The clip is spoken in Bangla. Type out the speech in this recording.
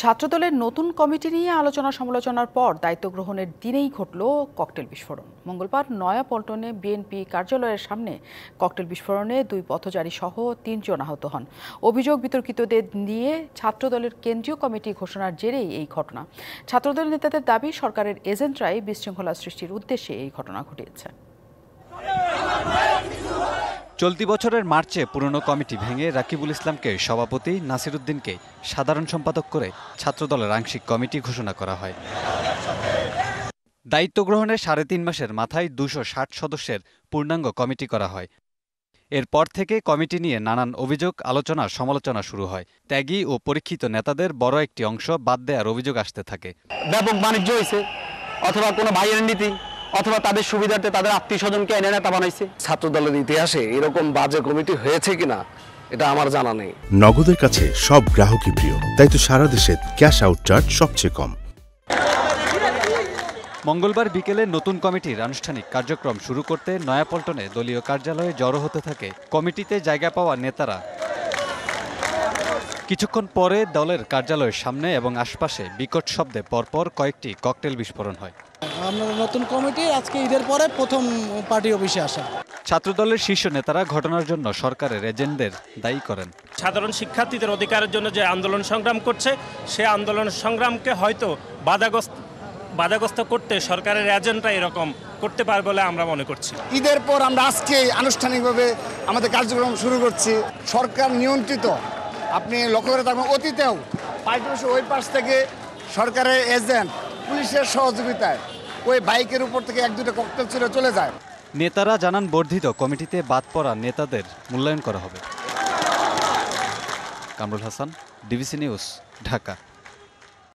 ছাত্রদলের নতুন কমিটি নিয়ে আলোচনা সমালোচনার পর দায়িত্ব গ্রহণের দিনেই ঘটল ককটেল বিস্ফোরণ। মঙ্গলবার নয়াপল্টনে বিএনপি কার্যালয়ের সামনে ককটেল বিস্ফোরণে 2 পথচারী সহ 3 জন আহত হন। অভিযোগ বিতর্কিতদের নিয়ে ছাত্রদলের কেন্দ্রীয় কমিটি ঘোষণার জেরেই এই ঘটনা। ছাত্রদল নেতাদের দাবি, সরকারের এজেন্টরাই বিশৃঙ্খলা সৃষ্টির উদ্দেশ্যে এই ঘটনা ঘটিয়েছে। চলতি বছরের মার্চে পুরনো কমিটি ভেঙে রাকিবুল ইসলামকে সভাপতি, নাসিরউদ্দিনকে সাধারণ সম্পাদক করে ছাত্রদলের আংশিক কমিটি ঘোষণা করা হয়। দায়িত্ব গ্রহণের 3.5 মাসের মাথায় 260 সদস্যের পূর্ণাঙ্গ কমিটি করা হয়। এরপর থেকে কমিটি নিয়ে নানান অভিযোগ, আলোচনা, সমালোচনা শুরু হয়। ত্যাগী ও পরীক্ষিত নেতাদের বড় একটি অংশ বাদ দেওয়ার অভিযোগ আসতে থাকে। ব্যাপক বাণিজ্য হয়েছে, অথবা কোনো ভাইয়ের নীতি, অথবা তাদের সুবিধার্থে তাদের আত্মীয় স্বজনকে এনে নেতা বানাইছে। ছাত্রদলের ইতিহাসে এরকম বাজে কমিটি হয়েছে কিনা এটা আমার জানা নেই। নগদের কাছে সব গ্রাহকই প্রিয়, তাই তো সারা দেশে ক্যাশ আউট চার্জ সবচেয়ে কম। মঙ্গলবার বিকেলে নতুন কমিটির আনুষ্ঠানিক কার্যক্রম শুরু করতে নয়াপল্টনে দলীয় কার্যালয়ে জড়ো হতে থাকে কমিটিতে জায়গা পাওয়া নেতারা। কিছুক্ষণ পরে দলের কার্যালয়ের সামনে এবং আশপাশে বিকট শব্দে পরপর কয়েকটি ককটেল বিস্ফোরণ হয়। আমরা নতুন কমিটি আজকে ঈদের পরে প্রথম পার্টি অফিসে আসা। ছাত্রদলের শীর্ষ নেতারা ঘটনার জন্য সরকারের এজেন্টদের দায়ী করেন। সাধারণ শিক্ষার্থীদের অধিকারের জন্য যে আন্দোলন সংগ্রাম করছে, সে আন্দোলন সংগ্রামকে হয়তো বাধাগ্রস্ত করতে সরকারের এজেন্টরা এরকম করতে পারে বলে আমরা মনে করছি। ঈদের পর আমরা আজকে আনুষ্ঠানিকভাবে আমাদের কার্যক্রম শুরু করছি। সরকার নিয়ন্ত্রিত, আপনি লক্ষ্য করে থাকবেন অতীতেও পার্টি অফিসের ওই পাশ থেকে সরকারের এজেন্ট পুলিশের সহযোগিতায় ওই বাইকের উপর থেকে 1-2টা ককটেল ছিল চলে যায়। নেতারা জানান, বর্ধিত কমিটিতে বাদ পড়া নেতাদের মূল্যায়ন করা হবে। Kamrul Hasan, DBC news, Dhaka.